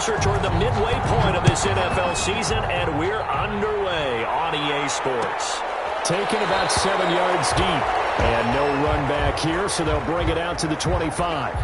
closer toward the midway point of this NFL season, and we're underway on EA Sports. Taken about 7 yards deep, and no run back here, so they'll bring it out to the 25.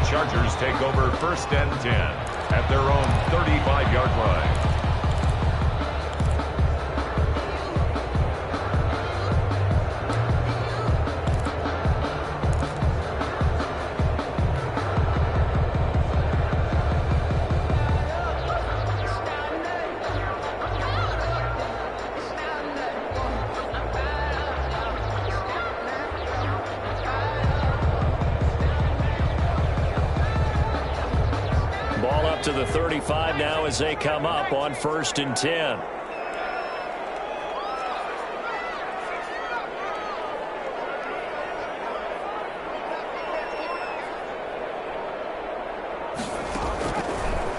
Chargers take over 1st and 10 at their own 35-yard line. To the 35 now as they come up on 1st and 10.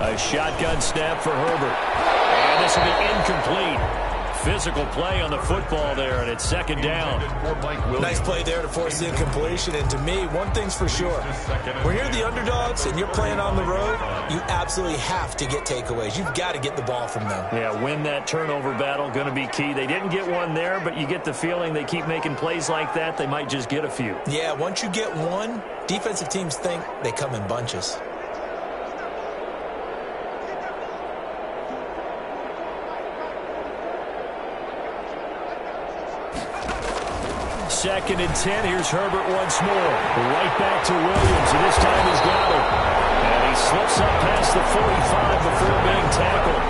A shotgun snap for Herbert. And this will be incomplete. Physical play on the football there, and it's 2nd down. Nice play there to force the incompletion. And to me, one thing's for sure. When you're the underdogs and you're playing on the road, you absolutely have to get takeaways. You've got to get the ball from them. Yeah, win that turnover battle, going to be key. They didn't get one there, but you get the feeling they keep making plays like that, they might just get a few. Yeah, once you get one, defensive teams think they come in bunches. 2nd and 10. Here's Herbert once more. Right back to Williams, and this time he's got it. And he slips up past the 45 before being tackled.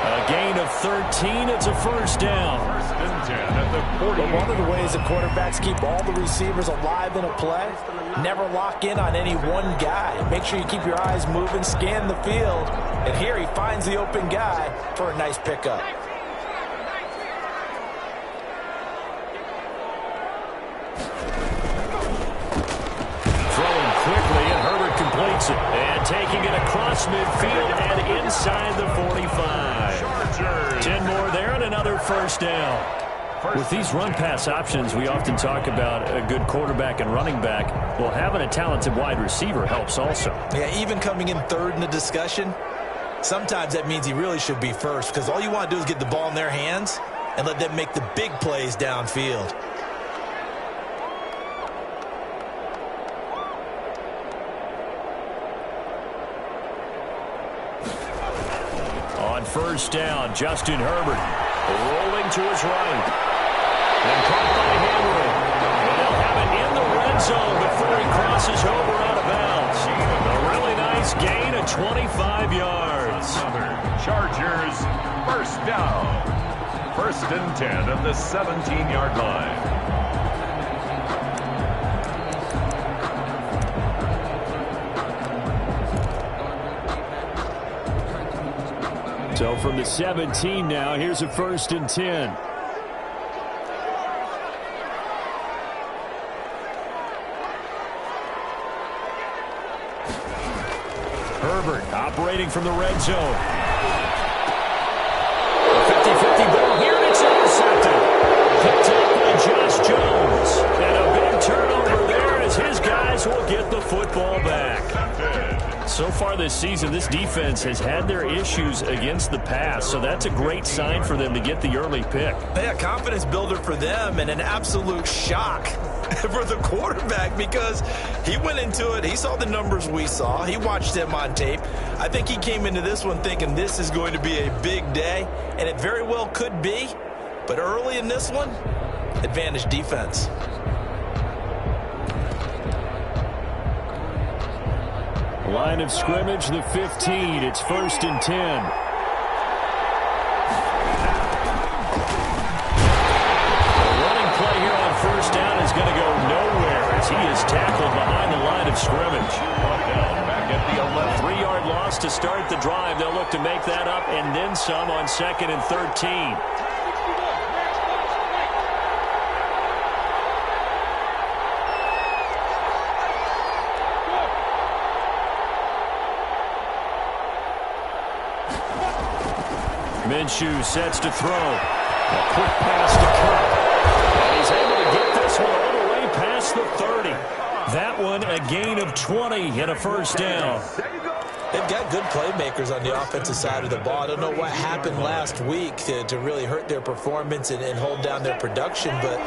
A gain of 13. It's a 1st down. 1st and 10 at the 40. But one of the ways that quarterbacks keep all the receivers alive in a play, never lock in on any one guy. Make sure you keep your eyes moving, scan the field. And here he finds the open guy for a nice pickup. And taking it across midfield and inside the 45. 10 more there and another 1st down. With these run-pass options, we often talk about a good quarterback and running back. Well, having a talented wide receiver helps also. Yeah, even coming in 3rd in the discussion, sometimes that means he really should be 1st because all you want to do is get the ball in their hands and let them make the big plays downfield. On 1st down, Justin Herbert rolling to his right. And caught by Henry. And they'll have it in the red zone before he crosses over out of bounds. A really nice gain of 25 yards. Chargers 1st down. 1st and 10 at the 17-yard line. So from the 17 now, here's a 1st and 10. Herbert operating from the red zone. 50-50 ball here, and it's intercepted. Picked up by Josh Jones. And a big turnover there as his guys will get the football back. So far this season, this defense has had their issues against the pass, so that's a great sign for them to get the early pick. Yeah, confidence builder for them and an absolute shock for the quarterback because he went into it. He saw the numbers we saw. He watched them on tape. I think he came into this one thinking this is going to be a big day, and it very well could be. But early in this one, advantage defense. Line of scrimmage, the 15. It's 1st and 10. First down is going to go nowhere as he is tackled behind the line of scrimmage. Back at the 11. 3-yard loss to start the drive. They'll look to make that up and then some on 2nd and 13. Minshew sets to throw. A quick pass to Cup. And he's able to get this one all the way past the 30. That one a gain of 20 and a first down. They've got good playmakers on the offensive side of the ball. I don't know what happened last week to really hurt their performance and hold down their production, but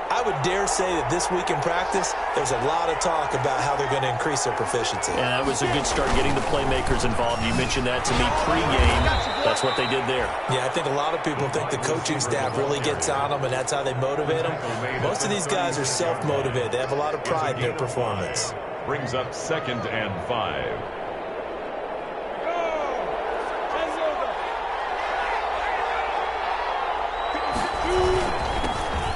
I would dare say that this week in practice, there's a lot of talk about how they're going to increase their proficiency. Yeah, that was a good start getting the playmakers involved. You mentioned that to me pregame. That's what they did there. Yeah, I think a lot of people think the coaching staff really gets on them, and that's how they motivate them. Most of these guys are self-motivated. They have a lot of pride in their performance. Brings up 2nd and 5.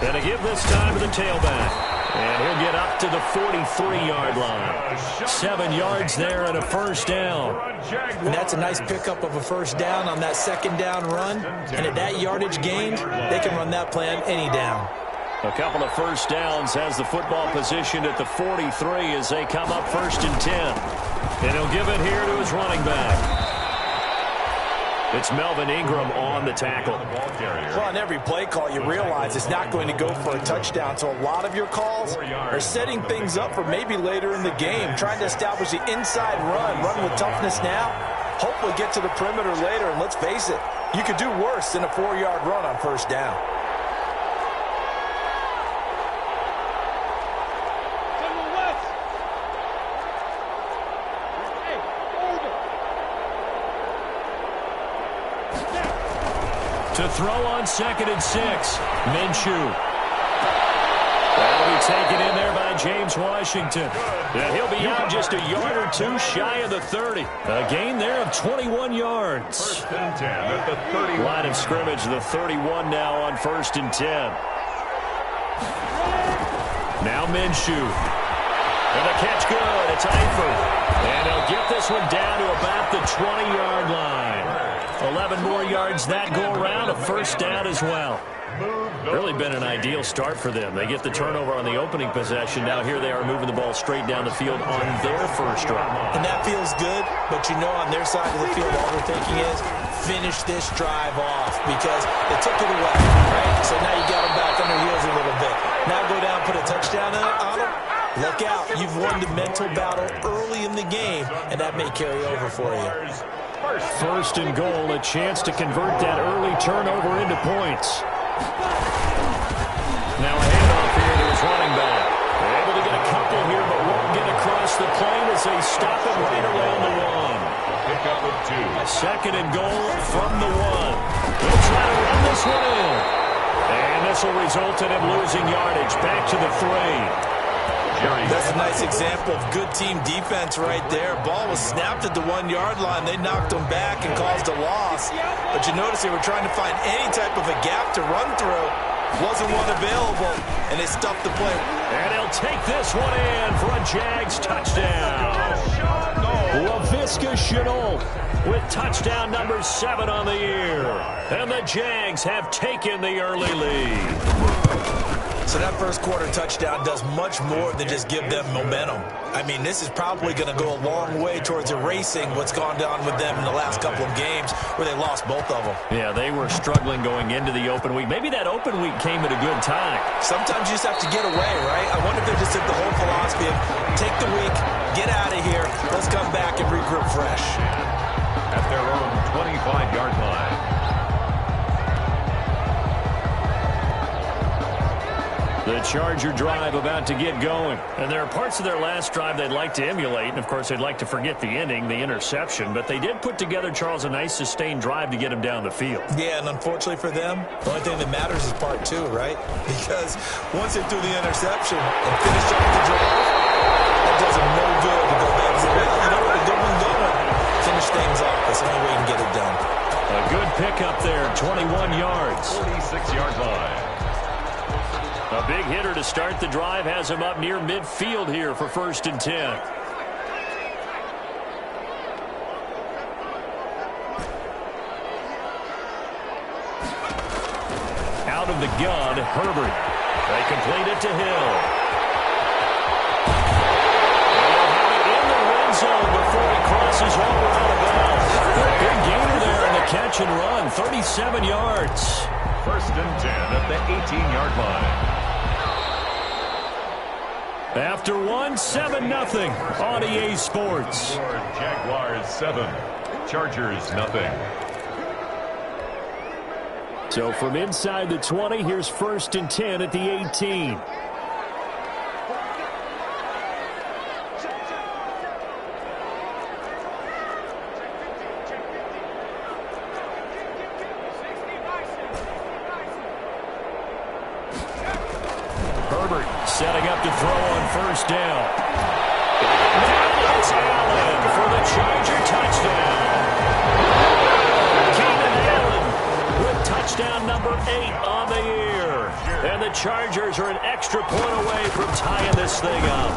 And a give this time to the tailback. And he'll get up to the 43-yard line. 7 yards there and a first down. And that's a nice pickup of a first down on that 2nd down run. And at that yardage gained, they can run that play on any down. A couple of first downs has the football positioned at the 43 as they come up 1st and 10. And he'll give it here to his running back. It's Melvin Ingram on the tackle. Well, on every play call, you realize it's not going to go for a touchdown. So a lot of your calls are setting things up for maybe later in the game, trying to establish the inside run with toughness now, hopefully get to the perimeter later. And let's face it, you could do worse than a 4-yard run on first down. To throw on 2nd and 6. Minshew. That'll be taken in there by James Washington. And he'll be out just a yard or two shy of the 30. A gain there of 21 yards. 1st and 10 at the 31. Line of scrimmage, the 31 now on 1st and 10. Now Minshew. And the catch good. It's Eifert. And he'll get this one down to about the 20-yard line. 11 more yards that go around, a first down as well. Really been an ideal start for them. They get the turnover on the opening possession. Now here they are moving the ball straight down the field on their first drive. And that feels good, but you know on their side of the field all they're thinking is finish this drive off because they took it away, right? So now you got them back on their heels a little bit. Now go down, put a touchdown on them. Look out. You've won the mental battle early in the game, and that may carry over for you. 1st and goal, a chance to convert that early turnover into points. Now a handoff here to his running back. They're able to get a couple here, but won't get across the plane as they stop it right around the 1. Pickup of 2. 2nd and goal from the 1. He'll try to run this one in. And this will result in him losing yardage back to the 3. That's a nice example of good team defense right there. Ball was snapped at the 1-yard line. They knocked him back and caused a loss. But you notice they were trying to find any type of a gap to run through. Wasn't one available, and they stuffed the play. And he'll take this one in for a Jags touchdown. Laviska Shenault with touchdown number 7 on the year. And the Jags have taken the early lead. So that first quarter touchdown does much more than just give them momentum. I mean, this is probably going to go a long way towards erasing what's gone down with them in the last couple of games where they lost both of them. Yeah, they were struggling going into the open week. Maybe that open week came at a good time. Sometimes you just have to get away, right? I wonder if they just took the whole philosophy of take the week, get out of here, let's come back and regroup fresh. At their own 25-yard line. The Charger drive about to get going. And there are parts of their last drive they'd like to emulate. And, of course, they'd like to forget the ending, the interception. But they did put together, Charles, a nice sustained drive to get him down the field. Yeah, and unfortunately for them, the only thing that matters is part two, right? Because once they threw the interception and finished off the drive, that does them no good to go back and say, well, you know what, a good one going. Finish things off. That's the only way you can get it done. A good pickup there, 21 yards. 46-yard line. A big hitter to start the drive has him up near midfield here for 1st and 10. Out of the gun, Herbert. They complete it to Hill. And they'll have it in the red zone before he crosses over out of bounds. Big gainer there in the catch and run, 37 yards. 1st and 10 at the 18-yard line. After 7-0 on EA Sports. Jaguars 7, Chargers nothing. So from inside the 20, here's 1st and 10 at the 18. Setting up to throw on 1st down. Now it's Allen for the Charger touchdown. Keenan Allen with touchdown number 8 on the year. And the Chargers are an extra point away from tying this thing up.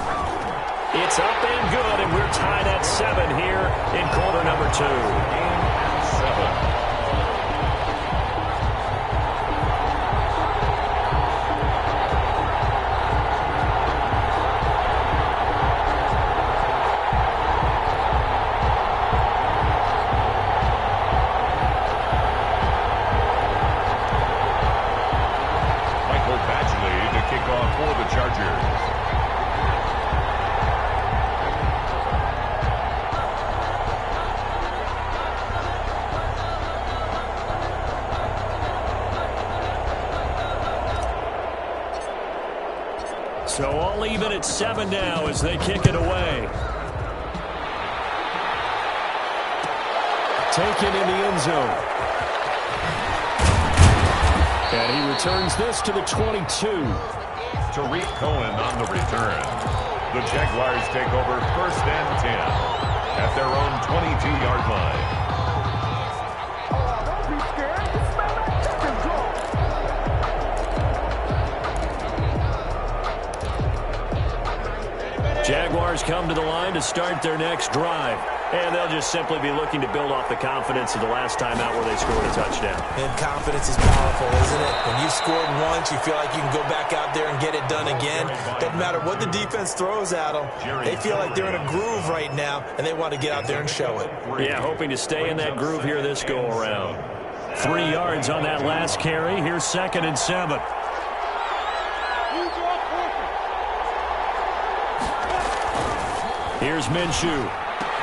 It's up and good, and we're tied at 7 here in quarter number 2. Game 7. So all even at 7 now as they kick it away. Taken in the end zone. And he returns this to the 22. Tariq Cohen on the return. The Jaguars take over 1st and 10 at their own 22-yard line. Jaguars come to the line to start their next drive. And they'll just simply be looking to build off the confidence of the last time out where they scored a touchdown. And confidence is powerful, isn't it? When you've scored once, you feel like you can go back out there and get it done again. Doesn't matter what the defense throws at them. They feel like they're in a groove right now, and they want to get out there and show it. Yeah, hoping to stay in that groove here this go-around. 3 yards on that last carry. Here's 2nd and 7. Here's Minshew.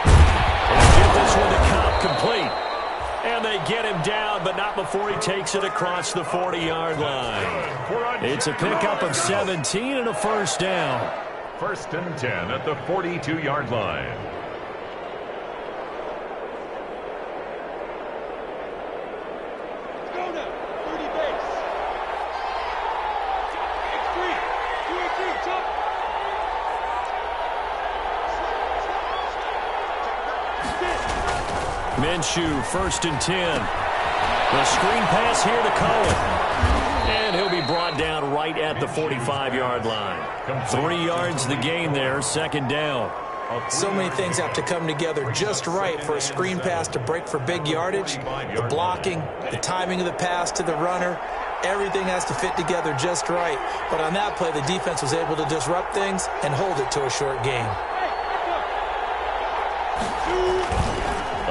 And get this one to Cobb complete. And they get him down, but not before he takes it across the 40-yard line. It's a pickup of 17 and a 1st down. 1st and 10 at the 42-yard line. Minshew, 1st and 10. The screen pass here to Cohen. And he'll be brought down right at the 45-yard line. 3 yards the gain there, 2nd down. So many things have to come together just right for a screen pass to break for big yardage. The blocking, the timing of the pass to the runner, everything has to fit together just right. But on that play, the defense was able to disrupt things and hold it to a short gain.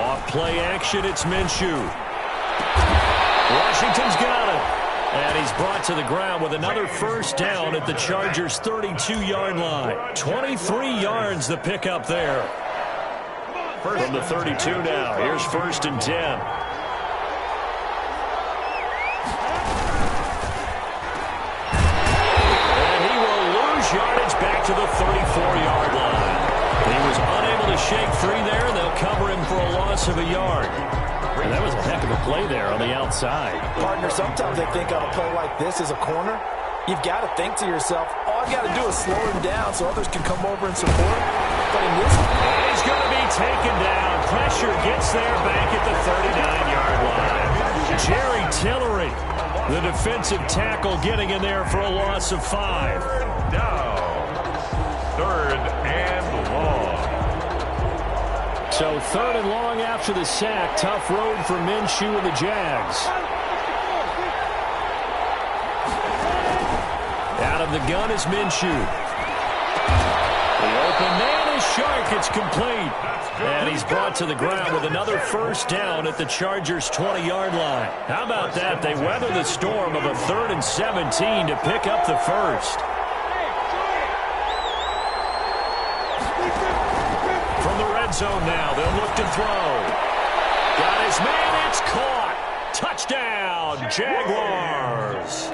Off play action, it's Minshew. Washington's got it. And he's brought to the ground with another 1st down at the Chargers' 32-yard line. 23 yards the pickup there. From the 32 now. Here's 1st and 10. to the 34-yard line. He was unable to shake free there. They'll cover him for a loss of a yard. And that was a heck of a play there on the outside. Partner, sometimes I think on a play like this as a corner, you've got to think to yourself, all I've got to do is slow him down so others can come over and support. But in this and he's going to be taken down. Pressure gets there back at the 39-yard line. Jerry Tillery, the defensive tackle, getting in there for a loss of 5. Down. Third and long. So 3rd and long after the sack. Tough road for Minshew and the Jags. Out of the gun is Minshew. The open man is Shark. It's complete. And he's brought to the ground with another first down at the Chargers' 20-yard line. How about that? They weather the storm of a 3rd and 17 to pick up the first. From the red zone now, they'll look to throw. Got his man. It's caught. Touchdown, Jaguars.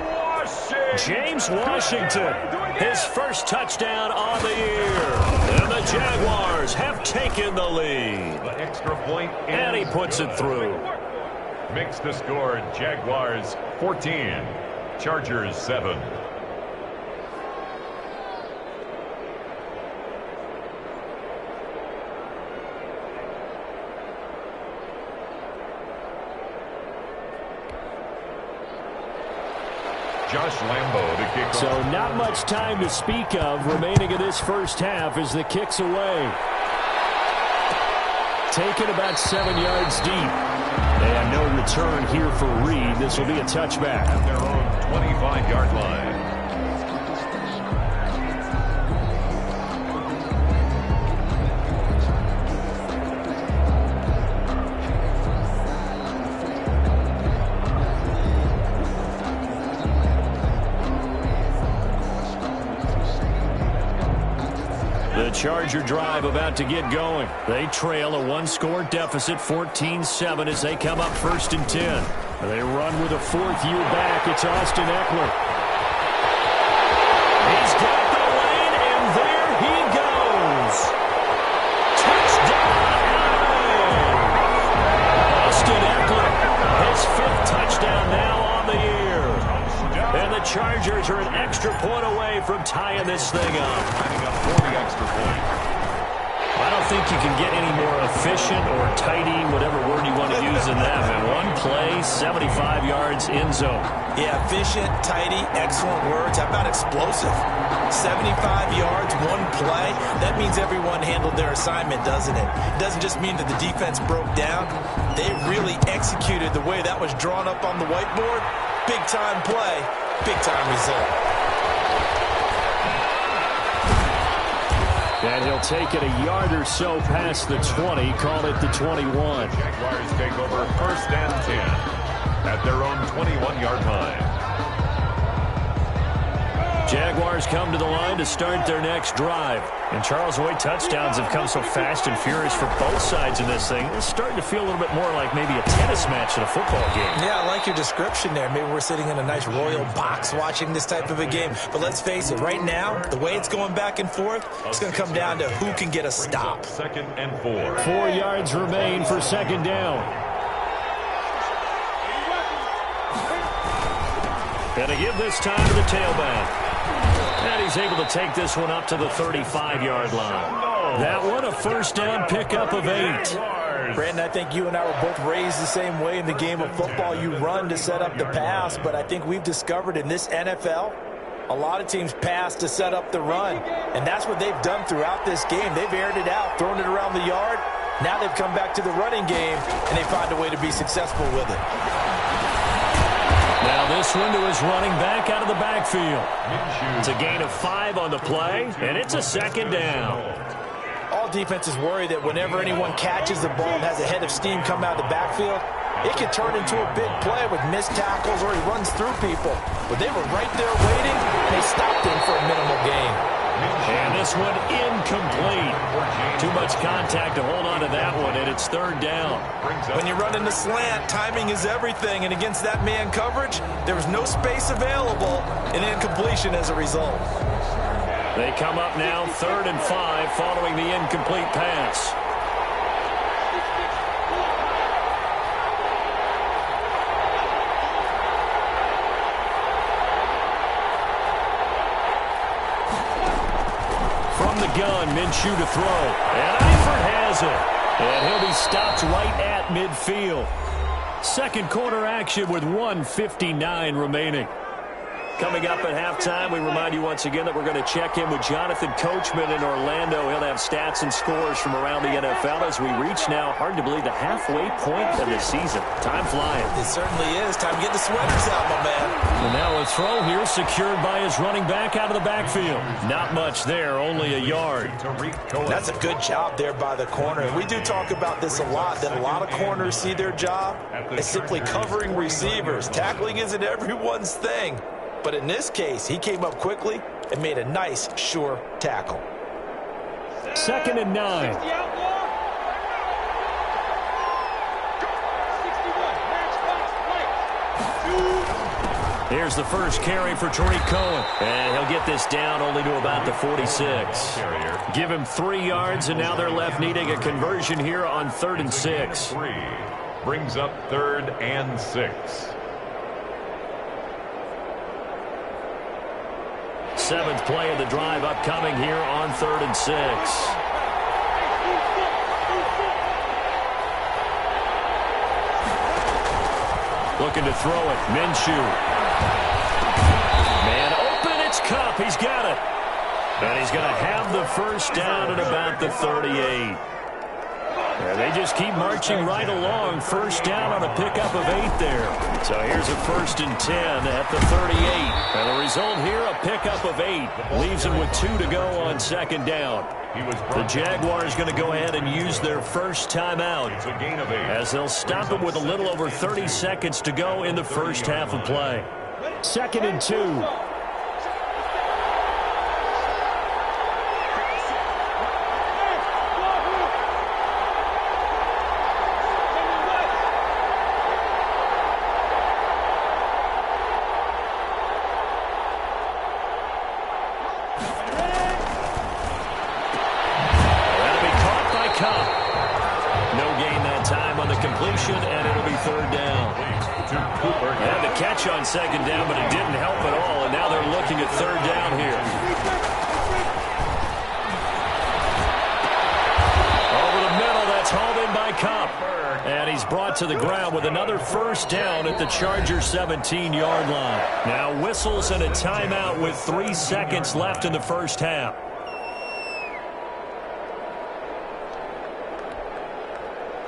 James Washington, his first touchdown on the year. And the Jaguars have taken the lead. The extra point. And he puts it through. Makes the score Jaguars 14, Chargers 7. Josh Lambo to kick off. So not much time to speak of remaining in this first half as the kick's away. Taken about 7 yards deep. And no return here for Reed. This will be a touchback. At their own 25-yard line. The Charger drive about to get going. They trail a one-score deficit, 14-7, as they come up 1st and 10. They run with a 4th year back. It's Austin Eckler. He's got the lane, and there he goes. Touchdown, Austin Eckler, his 5th touchdown now on the year. And the Chargers are an extra point away from tying this thing up. Lining up for the extra point. I don't think you can get any more efficient or tidy, whatever word you want to use in that. Man, one play, 75 yards in zone. Yeah, efficient, tidy, excellent words. How about explosive? 75 yards, one play. That means everyone handled their assignment, doesn't it? It doesn't just mean that the defense broke down. They really executed the way that was drawn up on the whiteboard. Big-time play, big-time result. And he'll take it a yard or so past the 20, call it the 21. Jaguars take over 1st and 10 at their own 21-yard line. Jaguars come to the line to start their next drive. And Charles, the way touchdowns have come so fast and furious for both sides in this thing, it's starting to feel a little bit more like maybe a tennis match in a football game. Yeah, I like your description there. Maybe we're sitting in a nice royal box watching this type of a game. But let's face it, right now, the way it's going back and forth, it's going to come down to who can get a stop. 2nd and 4. 4 yards remain for 2nd down. And to give this time to the tailback. And he's able to take this one up to the 35-yard line. That one a 1st down pickup of 8. Brandon, I think you and I were both raised the same way in the game of football. You run to set up the pass, but I think we've discovered in this NFL, a lot of teams pass to set up the run. And that's what they've done throughout this game. They've aired it out, thrown it around the yard. Now they've come back to the running game, and they find a way to be successful with it. Now this one to his running back out of the backfield. It's a gain of 5 on the play, and it's a 2nd down. All defenses worry that whenever anyone catches the ball and has a head of steam come out of the backfield, it can turn into a big play with missed tackles or he runs through people. But they were right there waiting, and they stopped him for a minimal gain. And this one incomplete. Too much contact to hold on to that one, and it's 3rd down. When you run in the slant, timing is everything, and against that man coverage, there was no space available, and incompletion as a result. They come up now 3rd and 5 following the incomplete pass. From the gun, Minshew to throw. And Eifert has it. And he'll be stopped right at midfield. Second quarter action with 1:59 remaining. Coming up at halftime, we remind you once again that we're going to check in with Jonathan Coachman in Orlando. He'll have stats and scores from around the NFL as we reach now, hard to believe, the halfway point of the season. Time flying. It certainly is. Time to get the sweaters out, my man. And now a throw here secured by his running back out of the backfield. Not much there, only a yard. That's a good job there by the corner. And we do talk about this a lot, that a lot of corners see their job as simply covering receivers. Tackling isn't everyone's thing. But in this case, he came up quickly and made a nice, sure tackle. 2nd and 9. Here's the first carry for Tariq Cohen. And he'll get this down only to about the 46. Give him 3 yards, and now they're left needing a conversion here on 3rd and 6. Brings up 3rd and 6. 7th play of the drive upcoming here on 3rd and 6. Looking to throw it. Minshew. Man open, it's Kupp. He's got it. And he's going to have the first down at about the 38. And they just keep marching right along. First down on a pickup of 8 there. So here's a 1st and 10 at the 38. And the result here, a pickup of 8. Leaves them with 2 to go on 2nd down. The Jaguars going to go ahead and use their first timeout as they'll stop it with a little over 30 seconds to go in the first half of play. 2nd and 2. Had the catch on 2nd down, but it didn't help at all, and now they're looking at 3rd down here. Over the middle, that's hauled in by Kupp. And he's brought to the ground with another first down at the Chargers' 17-yard line. Now whistles and a timeout with 3 seconds left in the first half.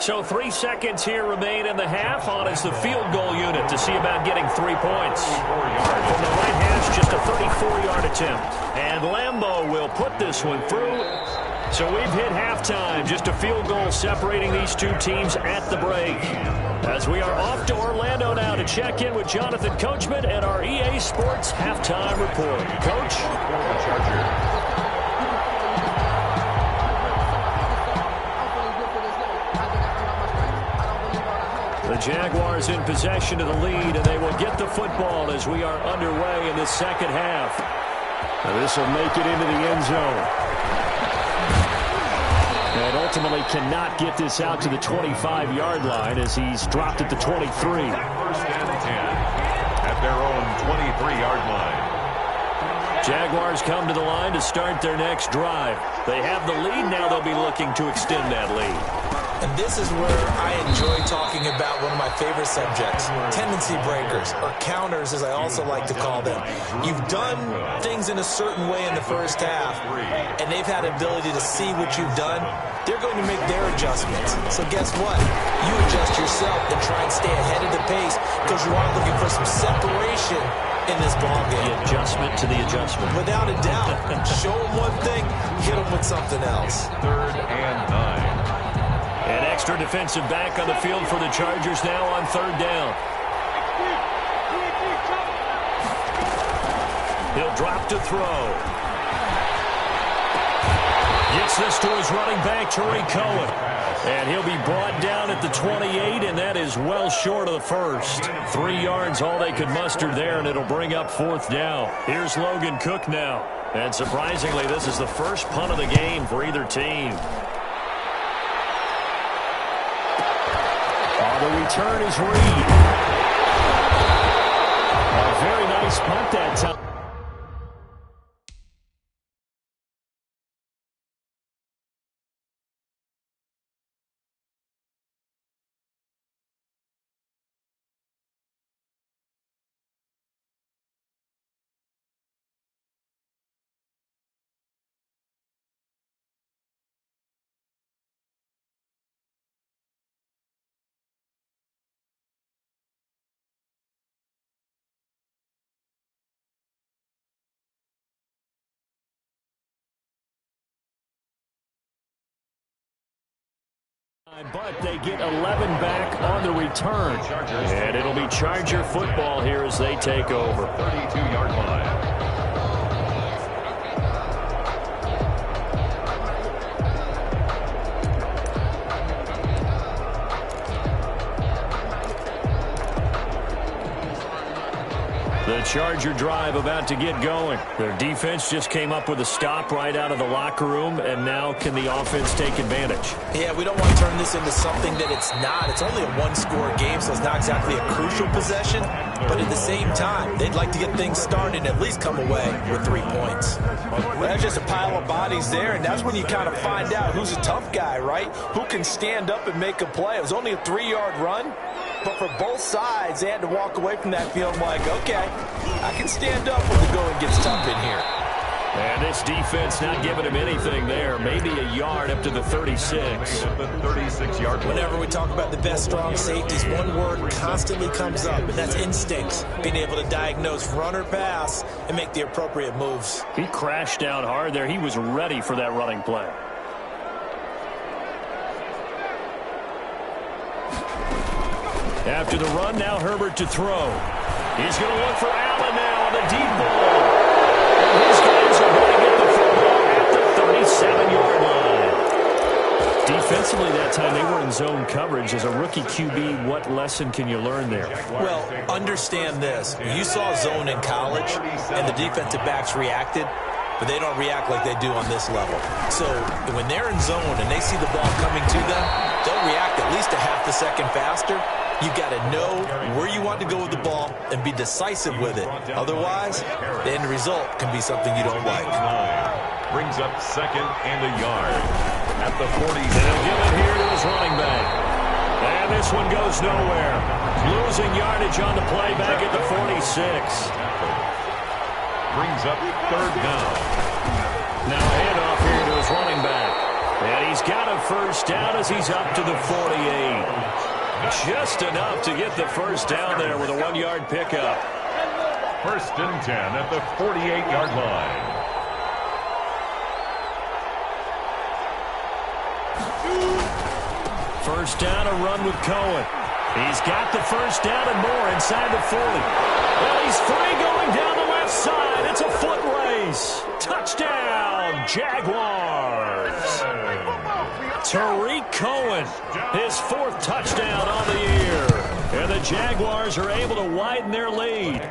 So 3 seconds here remain in the half. On is the field goal unit to see about getting 3 points. From the right hash, just a 34-yard attempt. And Lambeau will put this one through. So we've hit halftime. Just a field goal separating these two teams at the break. As we are off to Orlando now to check in with Jonathan Coachman and our EA Sports halftime report. Coach? The Jaguars in possession of the lead, and they will get the football as we are underway in the second half. And this will make it into the end zone. And ultimately cannot get this out to the 25-yard line as he's dropped at the 23. 1st and 10 at their own 23-yard line. Jaguars come to the line to start their next drive. They have the lead. Now they'll be looking to extend that lead. And this is where I enjoy talking about one of my favorite subjects, tendency breakers, or counters as I also like to call them. You've done things in a certain way in the first half, and they've had ability to see what you've done. They're going to make their adjustments. So guess what? You adjust yourself and try and stay ahead of the pace because you are looking for some separation in this ballgame. The adjustment to the adjustment. Without a doubt. Show them one thing, hit them with something else. 3rd and 9. An extra defensive back on the field for the Chargers now on 3rd down. He'll drop to throw. Gets this to his running back, Tariq Cohen. And he'll be brought down at the 28, and that is well short of the first. 3 yards, all they could muster there, and it'll bring up 4th down. Here's Logan Cook now. And surprisingly, this is the first punt of the game for either team. The return is Reed. A very nice punt that time. But they get 11 back on the return. And it'll be Charger football here as they take over. 32-yard line. The Charger drive about to get going. Their defense just came up with a stop right out of the locker room, and now can the offense take advantage? Yeah, we don't want to turn this into something that it's not. It's only a one-score game, so it's not exactly a crucial possession. But at the same time, they'd like to get things started and at least come away with 3 points. Well, there's just a pile of bodies there, and that's when you kind of find out who's a tough guy, right? Who can stand up and make a play. It was only a 3-yard run. But for both sides, they had to walk away from that field like, okay, I can stand up when the going gets tough in here. And this defense not giving him anything there. Maybe a yard up to the 36. The 36-yard line. Whenever we talk about the best strong safeties, one word constantly comes up, and that's instincts. Being able to diagnose run or pass and make the appropriate moves. He crashed down hard there. He was ready for that running play. After the run, now Herbert to throw. He's going to look for Allen now on the deep ball. And his guys are going to get the football at the 37-yard line. Defensively that time, they were in zone coverage. As a rookie QB, what lesson can you learn there? Well, understand this. You saw zone in college, and the defensive backs reacted, but they don't react like they do on this level. So when they're in zone and they see the ball coming to them, they'll react at least a half a second faster. You've got to know where you want to go with the ball and be decisive with it. Otherwise, the end result can be something you don't like. Brings up second and a yard at the 40. They'll give it here to his running back. And this one goes nowhere. Losing yardage on the play back at the 46. Brings up third down. Now handoff here to his running back. And he's got a first down as he's up to the 48. Just enough to get the first down there with a 1-yard pickup. First and 10 at the 48-yard line. First down, a run with Cohen. He's got the first down and more inside the 40. Well, he's free going down the left side. It's a foot race. Touchdown, Jaguars. Tariq Cohen, his 4th touchdown on the year. And the Jaguars are able to widen their lead.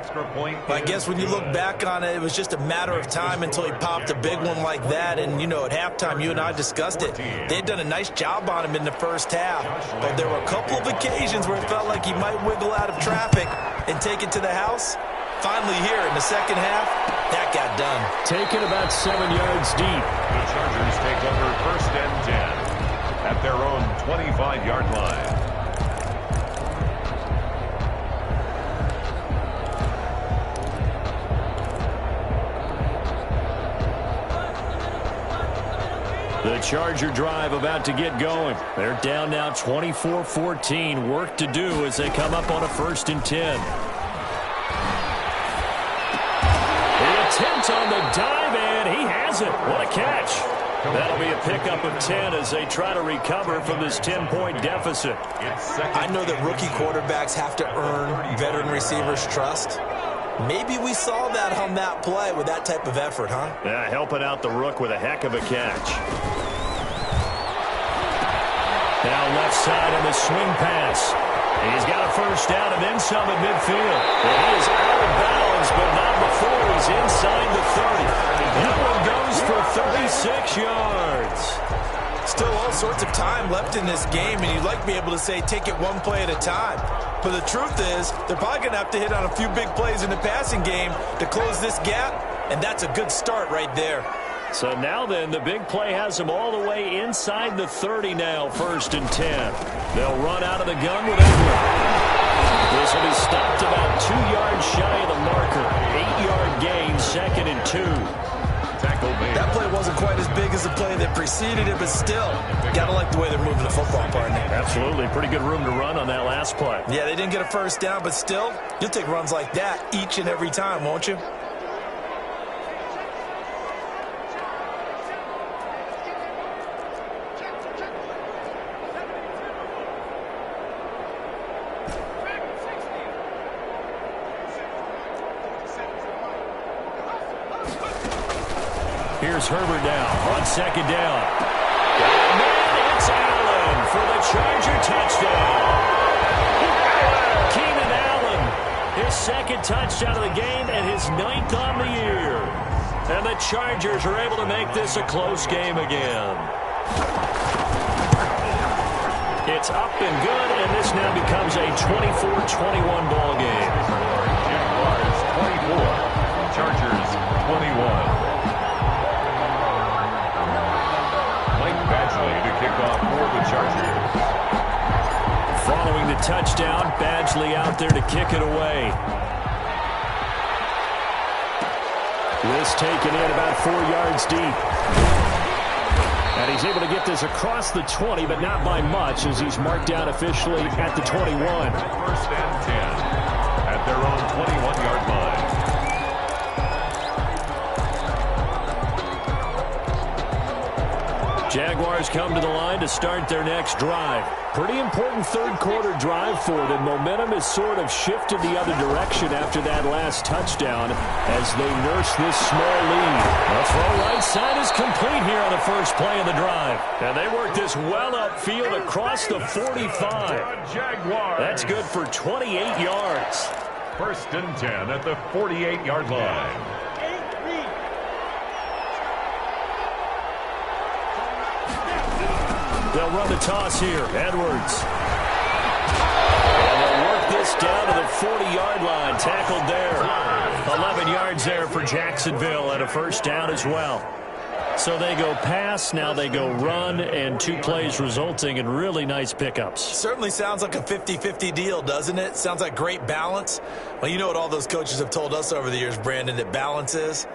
I guess when you look back on it, it was just a matter of time until he popped a big one like that. And, you know, at halftime, you and I discussed it. They'd done a nice job on him in the first half. But there were a couple of occasions where it felt like he might wiggle out of traffic and take it to the house. Finally here in the second half, that got done. Taken about 7 yards deep. The Chargers take over first and 10 at their own 25-yard line. The Charger drive about to get going. They're down now 24-14. Work to do as they come up on a first and 10. The attempt on the dive, and he has it. What a catch. That'll be a pickup of 10 as they try to recover from this 10-point deficit. I know that rookie quarterbacks have to earn veteran receivers' trust. Maybe we saw that on that play with that type of effort, huh? Yeah, helping out the rook with a heck of a catch. Now left side on the swing pass. He's got a first down and then some at midfield. And he is out of bounds, but not before he's inside the 30. sorts of time left in this game, and you'd like to be able to say take it one play at a time. But the truth is, they're probably going to have to hit on a few big plays in the passing game to close this gap, and that's a good start right there. So now then, the big play has them all the way inside the 30 now, 1st and 10. They'll run out of the gun with Edwards. This will be stopped about 2 yards shy of the marker. 8-yard gain, 2nd and 2. Tackle made. That play wasn't quite as big as the play that preceded it, but still, got to like the way they're moving the football, partner. Absolutely. Pretty good room to run on that last play. Yeah, they didn't get a first down, but still, you'll take runs like that each and every time, won't you? Here's Herbert down on 2nd down. And then it's Allen for the Charger touchdown. Keenan Allen, his 2nd touchdown of the game and his 9th on the year. And the Chargers are able to make this a close game again. It's up and good, and this now becomes a 24-21 ball game. Jaguars 24, Chargers 21. To kick off for the Chargers. Following the touchdown, Badgley out there to kick it away. This taken in about 4 yards deep. And he's able to get this across the 20, but not by much, as he's marked down officially at the 21. 1st and 10 at their own 21-yard line. Jaguars come to the line to start their next drive. Pretty important 3rd quarter drive for them. Momentum has sort of shifted the other direction after that last touchdown as they nurse this small lead. The throw right side is complete here on the first play of the drive. And they work this well upfield across the 45. That's good for 28 yards. 1st and 10 at the 48-yard line. They'll run the toss here. Edwards. And they'll work this down to the 40-yard line. Tackled there. 11 yards there for Jacksonville and a 1st down as well. So they go pass, now they go run, and 2 plays resulting in really nice pickups. Certainly sounds like a 50-50 deal, doesn't it? Sounds like great balance. Well, you know what all those coaches have told us over the years, Brandon, that balance is?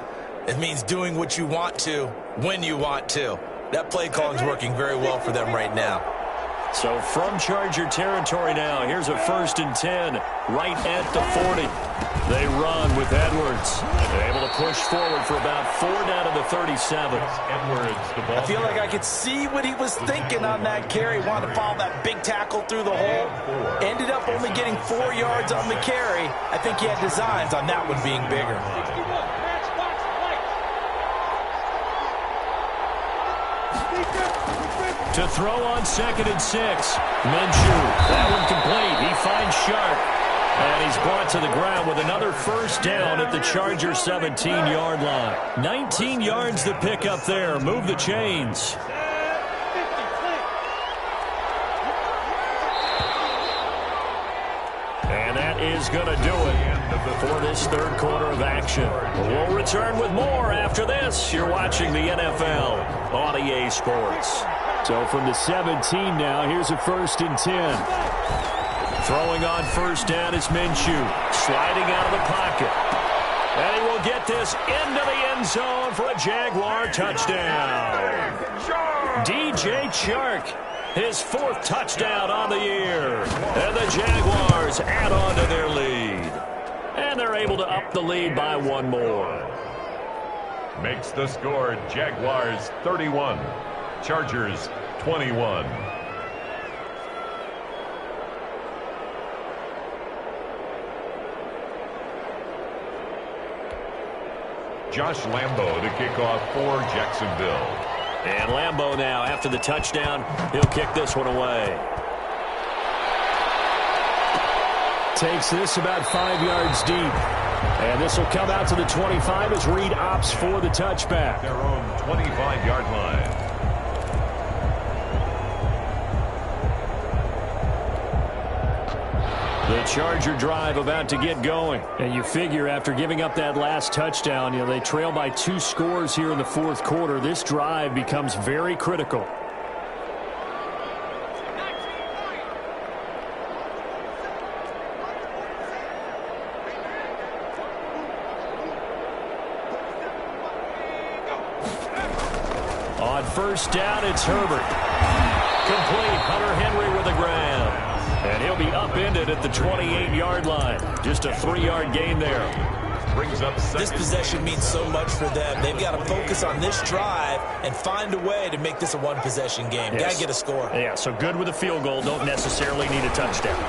It means doing what you want to when you want to. That play calling is working very well for them right now. So from Charger territory now, here's a 1st and 10, right at the 40. They run with Edwards. They're able to push forward for about 4 down to the 37. Edwards, the ball. I feel like I could see what he was thinking on that carry. Wanted to follow that big tackle through the hole. Ended up only getting 4 yards on the carry. I think he had designs on that one being bigger. To throw on 2nd and 6. Minshew. That one complete. He finds Sharp. And he's brought to the ground with another 1st down at the Charger 17-yard line. 19 yards to pick up there. Move the chains. And that is going to do it for this 3rd quarter of action. We'll return with more after this. You're watching the NFL on EA Sports. So from the 17 now, here's a 1st and 10. Throwing on 1st down is Minshew. Sliding out of the pocket. And he will get this into the end zone for a Jaguar touchdown. DJ Chark, his 4th touchdown on the year. And the Jaguars add on to their lead. And they're able to up the lead by 1 more. Makes the score Jaguars 31. Chargers 21. Josh Lambo to kick off for Jacksonville. And Lambo now, after the touchdown, he'll kick this one away. Takes this about 5 yards deep. And this will come out to the 25 as Reed opts for the touchback. Their own 25-yard line. The Charger drive about to get going. And you figure after giving up that last touchdown, they trail by 2 scores here in the fourth quarter. This drive becomes very critical. On first down, it's Herbert. Complete. Hunter Henry with a grab. And he'll be upended at the 28-yard line. Just a 3-yard gain there. Brings up this possession means so much for them. They've got to focus on this drive and find a way to make this a one-possession game. Yes. Got to get a score. Yeah, so good with a field goal. Don't necessarily need a touchdown.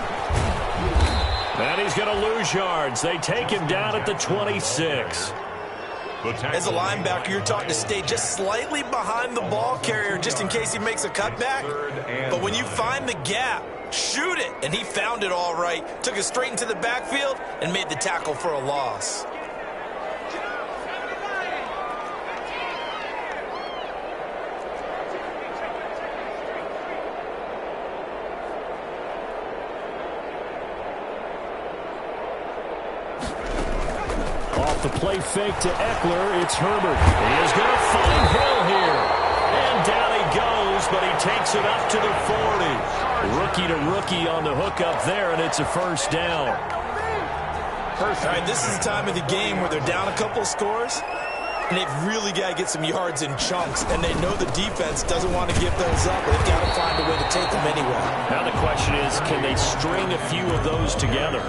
And he's going to lose yards. They take him down at the 26. As a linebacker, you're taught to stay just slightly behind the ball carrier just in case he makes a cutback. But when you find the gap, shoot it. And he found it all right. Took it straight into the backfield and made the tackle for a loss. The play fake to Eckler. It's Herbert. He is going to find Hill here. And down he goes, but he takes it up to the 40. Rookie to rookie on the hook up there, and it's a first down. All right, this is the time of the game where they're down a couple of scores, and they've really got to get some yards in chunks, and they know the defense doesn't want to give those up, but they've got to find a way to take them anyway. Now the question is, can they string a few of those together?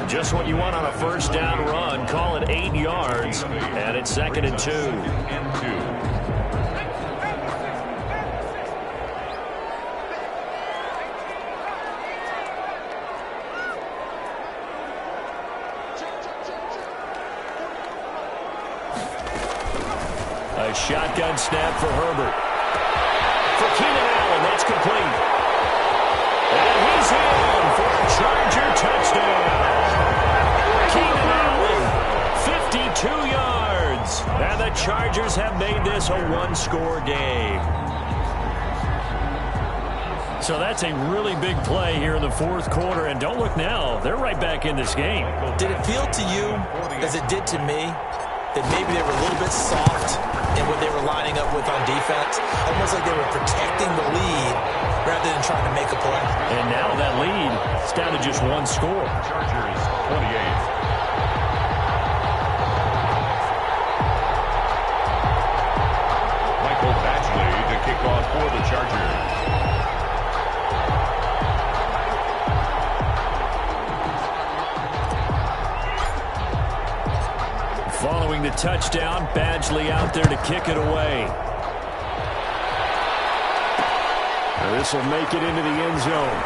Just what you want on a first down run. Call it 8 yards, and it's 2nd and 2. A shotgun snap for Herbert. For Keenan Allen, that's complete. And he's in for a Charger touchdown. Keenan Allen, 52 yards. And the Chargers have made this a one-score game. So that's a really big play here in the fourth quarter. And don't look now, they're right back in this game. Did it feel to you, as it did to me, that maybe they were a little bit soft in what they were lining up with on defense? Almost like they were protecting the lead rather than trying to make a play. And now that lead is down to just one score. Chargers 28. Michael Badgley to kick off for the Chargers. Following the touchdown, Badgley out there to kick it away. This will make it into the end zone.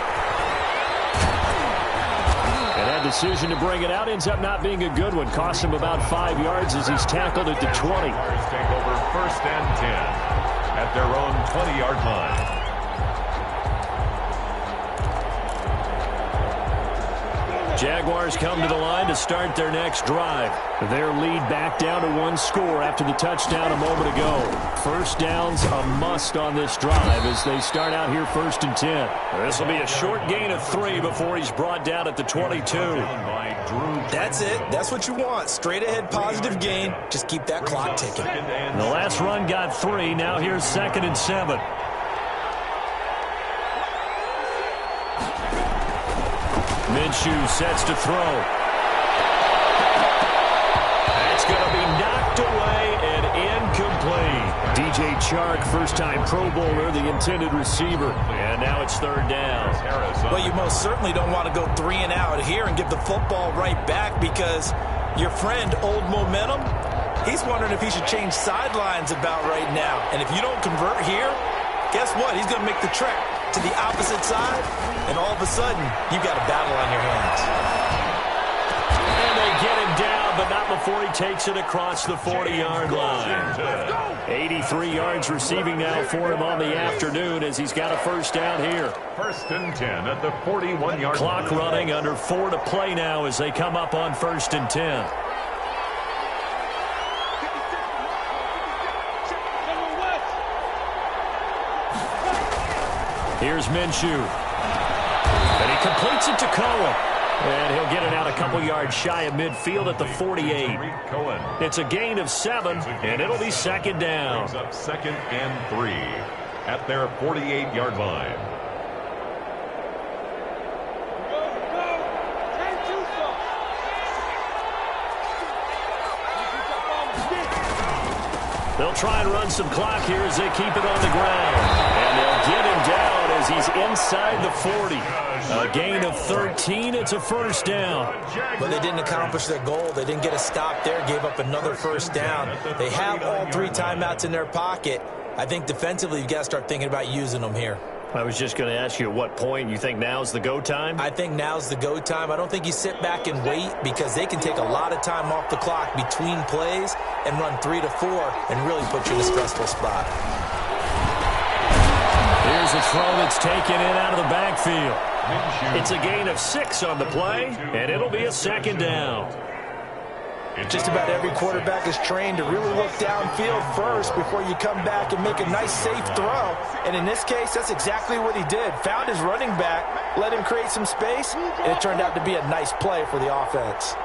And that decision to bring it out ends up not being a good one. Cost him about 5 yards as he's tackled at the 20. Take over 1st and 10 at their own 20-yard line. Jaguars come to the line to start their next drive. Their lead back down to one score after the touchdown a moment ago. First down's a must on this drive as they start out here 1st and 10. This will be a short gain of 3 before he's brought down at the 22. That's it. That's what you want. Straight ahead positive gain. Just keep that clock ticking. The last run got 3. Now here's 2nd and 7. Minshew sets to throw. That's going to be knocked away and incomplete. DJ Chark, first-time Pro Bowler, the intended receiver. And now it's 3rd down. Well, you most certainly don't want to go 3 and out here and give the football right back because your friend, Old Momentum, he's wondering if he should change sidelines about right now. And if you don't convert here, guess what? He's going to make the trek to the opposite side, and all of a sudden, you've got a battle on your hands. And they get him down, but not before he takes it across the 40-yard line. 83 yards receiving now for him on the afternoon as he's got a first down here. 1st and 10 at the 41-yard line. Clock running, under 4 to play now as they come up on 1st and 10. Here's Minshew. And he completes it to Cohen. And he'll get it out a couple yards shy of midfield at the 48. It's a gain of 7, and it'll be second down. Brings up 2nd and 3 at their 48-yard line. They'll try and run some clock here as they keep it on the ground. And they'll get him down as he's inside the 40. A gain of 13. It's a first down. But they didn't accomplish their goal. They didn't get a stop there, gave up another first down. They have all 3 timeouts in their pocket. I think defensively you've got to start thinking about using them here. I was just going to ask you at what point you think now's the go time? I think now's the go time. I don't think you sit back and wait because they can take a lot of time off the clock between plays and run 3 to 4 and really put you in a stressful spot. Here's a throw that's taken in out of the backfield. It's a gain of 6 on the play, and it'll be a second down. Just about every quarterback is trained to really look downfield first before you come back and make a nice, safe throw. And in this case, that's exactly what he did. Found his running back, let him create some space, and it turned out to be a nice play for the offense.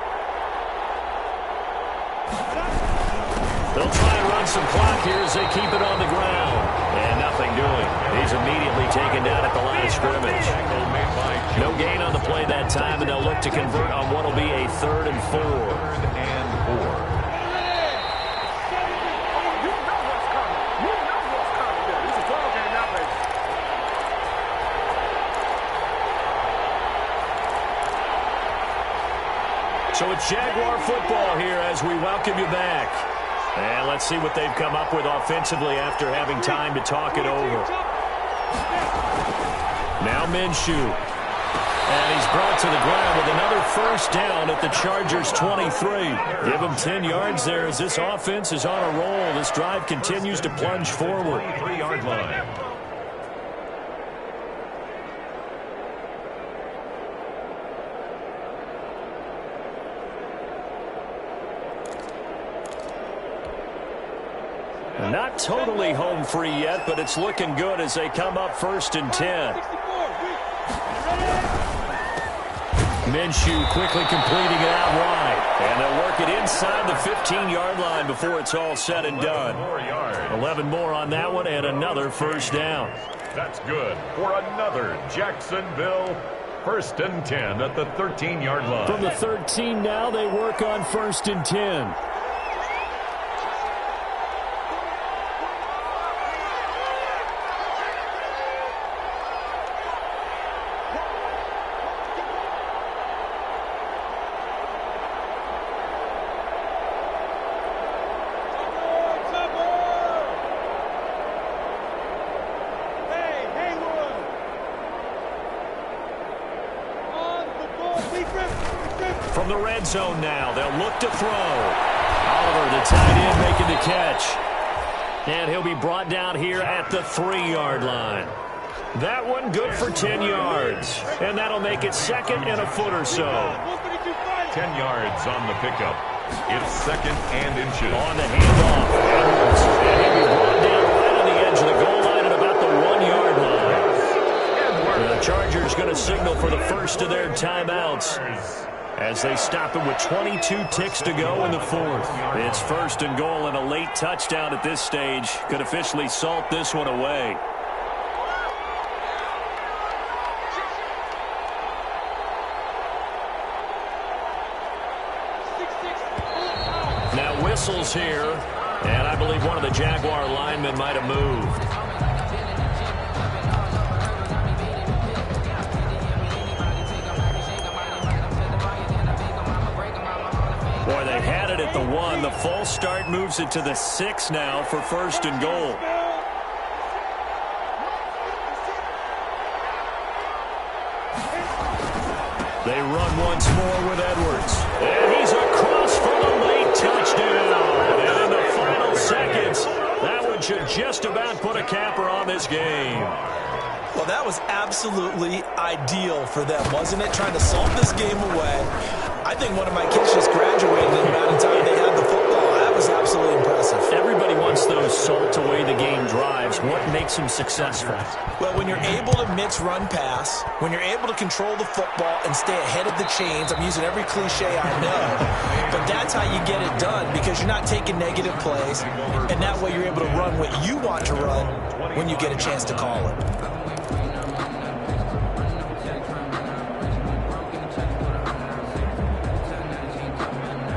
They'll try and run some clock here as they keep it on the ground. And nothing doing. He's immediately taken down at the line of scrimmage. No gain on the play that time, and they'll look to convert on what will be a 3rd and 4. So it's Jaguar football here as we welcome you back. And let's see what they've come up with offensively after having time to talk it over. Now Minshew. And he's brought to the ground with another first down at the Chargers' 23. Give him 10 yards there as this offense is on a roll. This drive continues to plunge forward. 3-yard line. Not totally home free yet, but it's looking good as they come up 1st and 10. Minshew quickly completing it out wide. And they'll work it inside the 15-yard line before it's all said and done. 11 more on that one and another first down. That's good for another Jacksonville 1st and 10 at the 13-yard line. From the 13 now, they work on 1st and 10. From the red zone now, they'll look to throw. Oliver, the tight end, making the catch. And he'll be brought down here at the 3-yard line. That one good for 10 yards. And that'll make it 2nd and a foot or so. 10 yards on the pickup. It's 2nd and inches. On the handoff, Edwards. And he'll be brought down right on the edge of the goal line at about the 1-yard line. And the Chargers going to signal for the first of their timeouts as they stop it with 22 ticks to go in the 4th. It's 1st and goal, and a late touchdown at this stage could officially salt this one away. Now whistles here, and I believe one of the Jaguar linemen might have moved. Boy, they had it at the 1. The false start moves it to the 6 now for 1st and goal. They run once more with Edwards. And he's across for the late touchdown. And in the final seconds, that one should just about put a capper on this game. Well, that was absolutely ideal for them, wasn't it? Trying to salt this game away. I think one of my kids just graduated in the amount of time they had the football. That was absolutely impressive. Everybody wants those salt away the game drives, What makes him successful? Well, when you're able to mix run pass, when you're able to control the football and stay ahead of the chains, I'm using every cliche I know, but that's how you get it done because you're not taking negative plays, and that way you're able to run what you want to run when you get a chance to call it.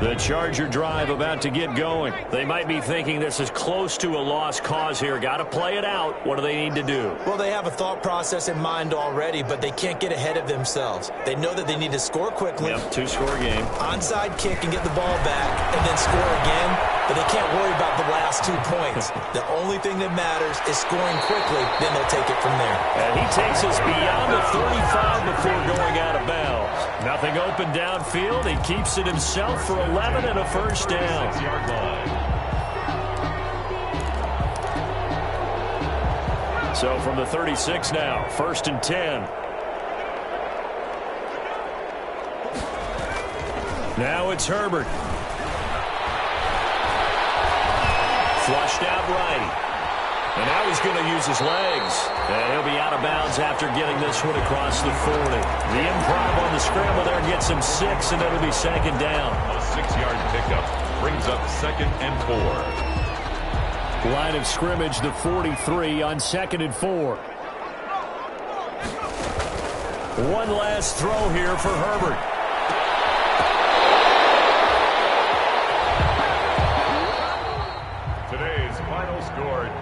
The Charger drive about to get going. They might be thinking this is close to a lost cause here. Got to play it out. What do they need to do? Well, they have a thought process in mind already, but they can't get ahead of themselves. They know that they need to score quickly. Yep, two-score game. Onside kick and get the ball back and then score again, but they can't worry about the last 2 points. The only thing that matters is scoring quickly, then they'll take it from there. And he takes us beyond the 35 before going out of bounds. Nothing open downfield. He keeps it himself for 11 and a first down. 6-yard line. So from the 36 now, 1st and 10. Now it's Herbert. Flushed out right. And now he's going to use his legs. And he'll be out of bounds after getting this one across the 40. The improv on the scramble there gets him 6, and it'll be 2nd down. A 6-yard pickup brings up 2nd and 4. Line of scrimmage, the 43 on 2nd and 4. One last throw here for Herbert.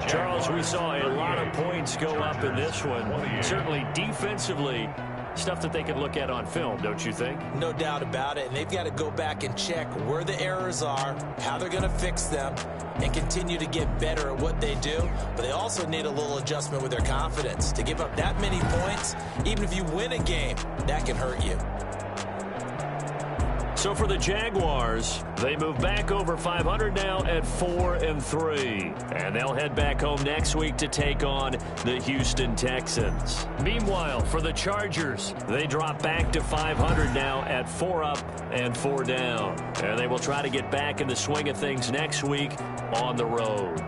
Charles, we saw a lot of points go up in this one. Certainly defensively, stuff that they can look at on film, don't you think? No doubt about it, and they've got to go back and check where the errors are, how they're going to fix them, and continue to get better at what they do. But they also need a little adjustment with their confidence. To give up that many points, even if you win a game, that can hurt you. So for the Jaguars, they move back over 500 now at 4-3. And they'll head back home next week to take on the Houston Texans. Meanwhile, for the Chargers, they drop back to 500 now at 4 up and 4 down. And they will try to get back in the swing of things next week on the road.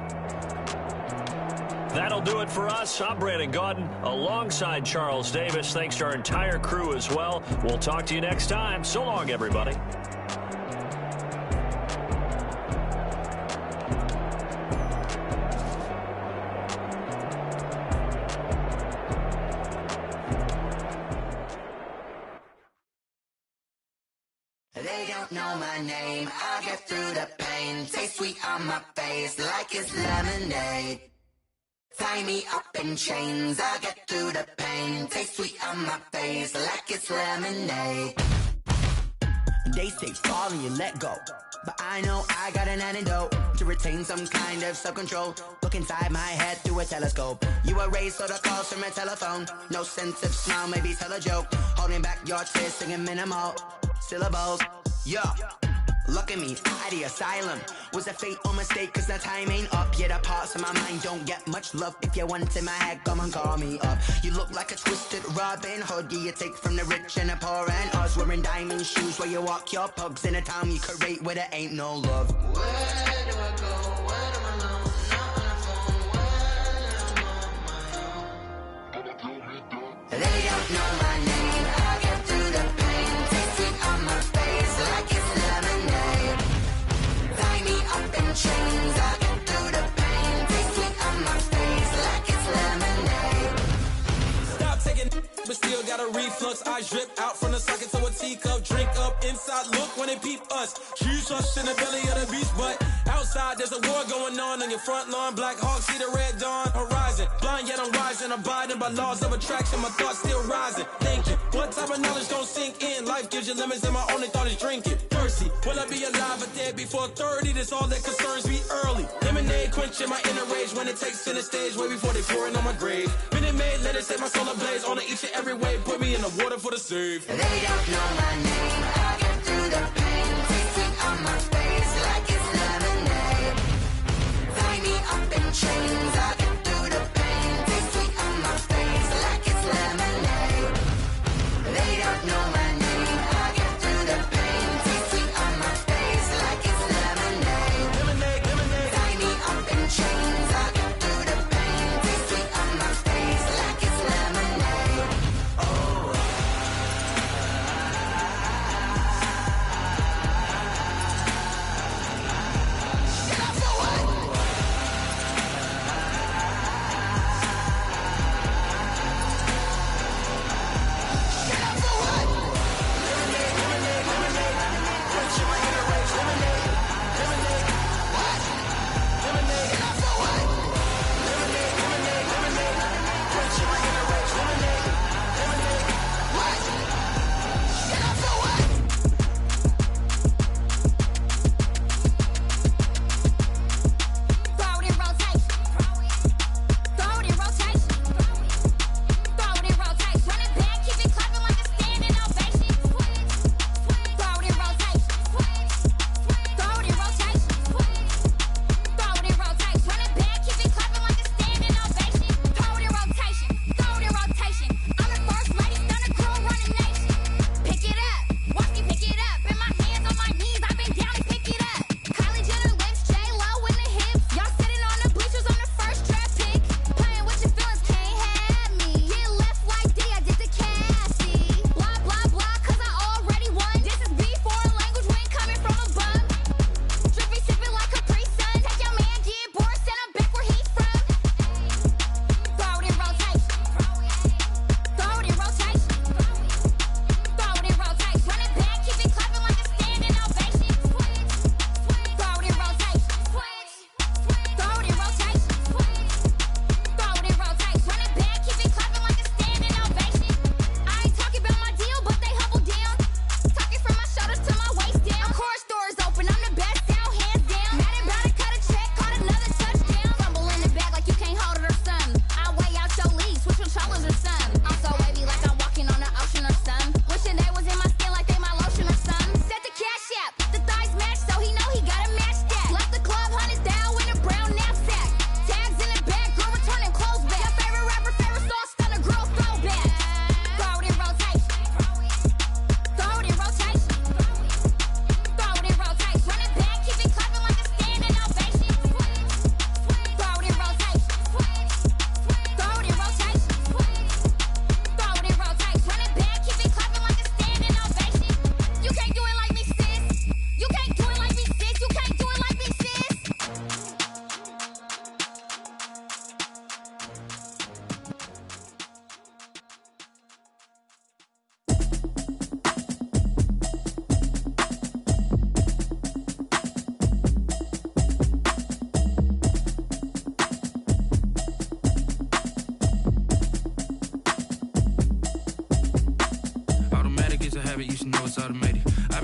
That'll do it for us. I'm Brandon Gaudin alongside Charles Davis. Thanks to our entire crew as well. We'll talk to you next time. So long, everybody. They don't know my name. I get through the pain. Taste sweet on my face like it's lemonade. Tie me up in chains, I get through the pain. Taste sweet on my face like it's lemonade. They say fall and you let go, but I know I got an antidote to retain some kind of self-control. Look inside my head through a telescope. You erase all the calls from a telephone. No sense of smile, maybe tell a joke. Holding back your tears, singing minimal syllables. Yeah. Look at me, out the asylum. Was a fate or mistake, cause the time ain't up. Yet the parts of my mind don't get much love. If you want in my head, come and call me up. You look like a twisted Robin Hood. Yeah, you take from the rich and the poor and us. Wearing diamond shoes where you walk your pugs in a town you create where there ain't no love. Where do I go? Where am I alone? Not on the phone. When I'm on my own. They don't know my name. I get through the pain. Taste sweet on my face like it's lemonade. Tie me up in chains. I get through the pain. Taste sweet on my face like it's lemonade. Stop taking, but still got a reflux. I drip out from the socket to a teacup. Drink up inside, look when they peep us. Choose us in the belly of the beast, but outside there's a war going on your front lawn. Black Hawk, see the red dawn horizon. Blind yet I'm rising, abiding by laws of attraction. My thoughts still rising, thinking. What type of knowledge don't sink in? Life gives you limits and my only thought is drinking. Thirsty, will I be alive or dead before 30? That's all that concerns me early. Lemonade quenching my inner rage when it takes center stage way before they pouring on my grave. Minute Maid, let it set my soul ablaze on each and every way. Put me in the water for the save. They don't know my name. I get through the pain. Taste sweet on my face like it's lemonade. Tie me up in chains. I get through the pain. Taste sweet on my face like it's lemonade. They don't know my name. I get through the pain. Taste sweet on my face like it's lemonade. Lemonade, lemonade. Tie me up in chains. I get through the pain. Taste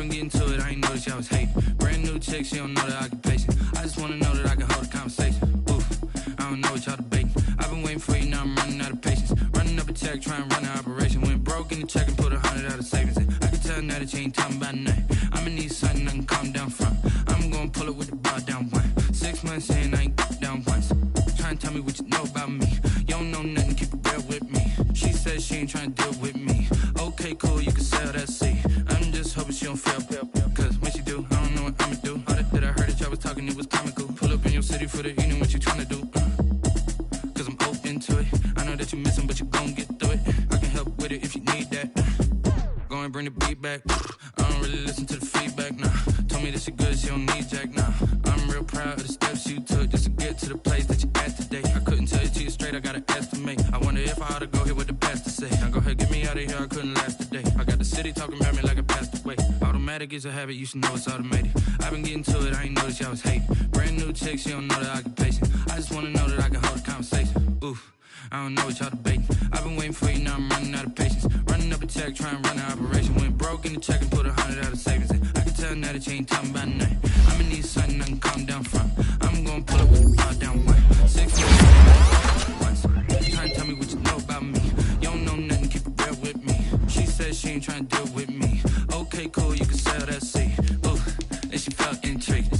been getting to it, I ain't noticed y'all was hating. Brand new chick, she don't know the occupation. I just wanna know that I can hold a conversation. Oof, I don't know what y'all debating. I've been waiting for you, now I'm running out of patience. Running up a check, trying to run an operation. Went broke in the check and put 100 out of savings in. I can tell now that you ain't talking about nothing. I'ma need something I can calm down from. I'm gonna pull it with the bar down one. 6 months in, I ain't down once. Trying to tell me what you know about me. You don't know nothing, keep it real with me. She says she ain't trying to deal with me. Okay, cool, you can sell that seat. I'm just hoping she don't fail. Cause when she do, I don't know what I'ma do. All that I heard that y'all was talking, it was comical. Pull up in your city for the evening, what you trying to do? Cause I'm open to it. I know that you missing, but you gon' get through it. I can help with it if you need that. Go and bring the beat back. I don't really listen to the feedback, nah. Told me that she good, she don't need jack, nah. I'm real proud of the steps you took just to get to the place that you at today. I couldn't tell you to you straight, I gotta estimate. I wonder if I ought to go here with the best to say. Now go ahead, get me out of here, I couldn't last a day. I got the city talking about me like I passed away. Automatic is a habit, you should know it's automated. I've been getting to it, I ain't noticed y'all was hating. Brand new chick, she don't know the occupation. I just wanna know that I can hold a conversation. Oof, I don't know what y'all debating. I've been waiting for you, now I'm running out of patience. Running up a check, trying to run an operation. Went broke in the check and put 100 out of savings in. I can tell now that you ain't talking about nothing. I'ma need something I can calm down from. I'm gonna pull it with the bar down one. 6 months once. Trying to tell me what you know about me. You don't know nothing, keep it real with me. She says she ain't trying to deal with me. Okay, cool, you can sell that seat. Ooh, and she felt intrigued.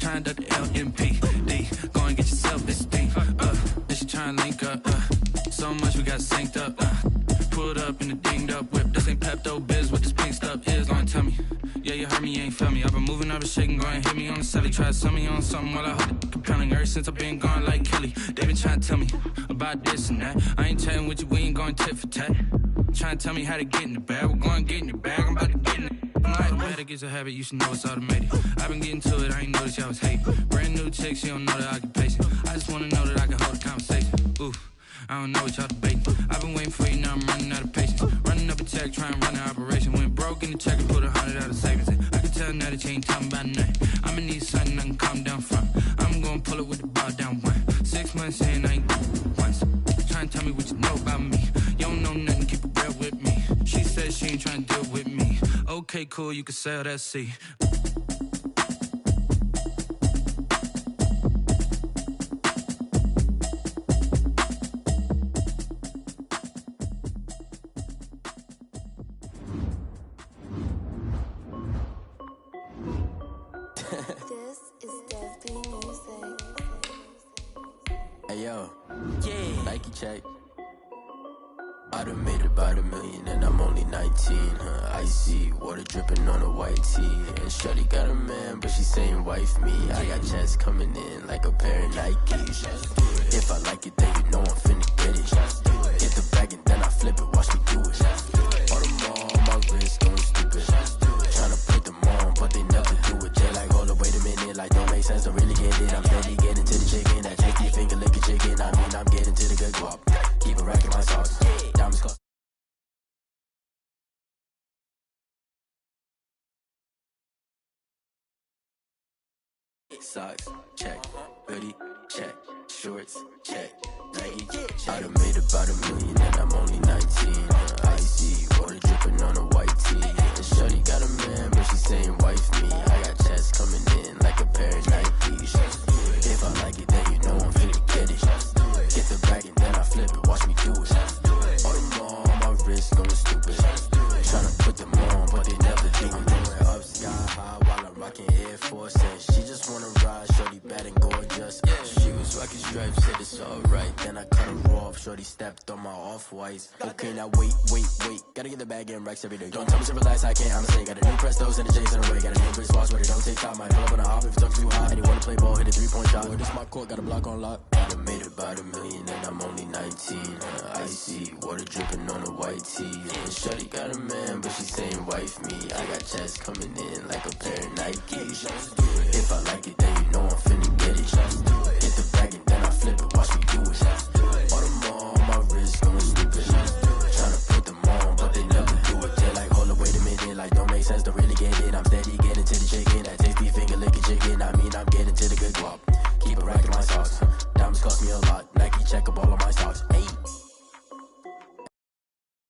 Trying to duck the LMPD. Go and get yourself this thing. And she trying to link up. So much we got synced up. Pulled up in the dinged up whip. This ain't Pepto Biz, what this pink stuff is. Go and tell me. Yeah, you heard me, you ain't felt me. I've been moving, I've been shaking, go and hit me on the celly. Try to sell me on something while I hold it compelling. Ever since I've been gone like Kelly. They been trying to tell me about this and that. I ain't chatting with you, we ain't going tit for tat. Trying to tell me how to get in the bag. We're going to get in the bag, I'm about to get in it. Automatic is a habit, you should know it's automated. I've been getting to it, I ain't noticed y'all was hating. Brand new chick, she don't know the occupation. I just wanna know that I can hold a conversation. Oof, I don't know what y'all debating. I've been waiting for you, now I'm running out of patience. Running up a check, trying to run an operation. Went broke in the check and put 100 out of savings in. I can tell now that you ain't talking about nothing. I'ma need something I can calm down from. I'm gonna pull it with the bar down one. 6 months in, I ain't once. Trying to tell me what you know about me. You don't know nothing, keep it real with me. She says she ain't trying to deal with me. Okay, cool, you can sell that seat. This is Dev Music. Hey yo, yeah, Nike check. I done made about $1 million and I'm only 19. Icy water dripping on a white tee. And shorty got a man, but she saying wife me. I got checks coming in like a pair of Nikes. If I like it, then you know I'm finna get it. Get the bag and then I flip it, watch me do it. All them on my wrist going stupid. Tryna put them on, but they never do it. They like, hold up, wait a minute, like don't make sense, don't really get it. I'm steady getting to the chicken, that tricky finger licking chicken. I mean, I'm getting to the good guap. Keep a rack in my socks. Diamonds cost. Socks, check, hoodie, check, shorts, check, Nike, check. I done made about $1 million and I'm only 19. Icy water dripping on a white tee. And shorty got a man, but she saying wife me. I got checks coming in like a pair of Nikes. If I like it, then you know I'm finna get it. Get the bag and then I flip it, watch me do it. All them on my wrist going stupid. Tryna put them on, but they never do it. I'm going up sky high while I'm rocking Air Force. And she just wanna ride, shorty bad and gorgeous. She was rocking stripes, said it's alright. Then I cut her off, shorty stepped on my off-whites. Okay, now wait. Gotta get the bag and racks every day. Don't tell me to relax, I can't honestly. Got a new Prestos and the J's in the way. Got a new British watch, but it don't take time. Might pull up on a hop if it's up too high. And you wanna play ball, hit a 3-point shot. Boy, this my court, got a block on lock. I done made about $1 million and I'm only 19. Icy water dripping on a white tee. And shorty got a man, but she saying wife me. I got checks coming in like a pair of Nikes. If I like it, then you know I'm finna get it.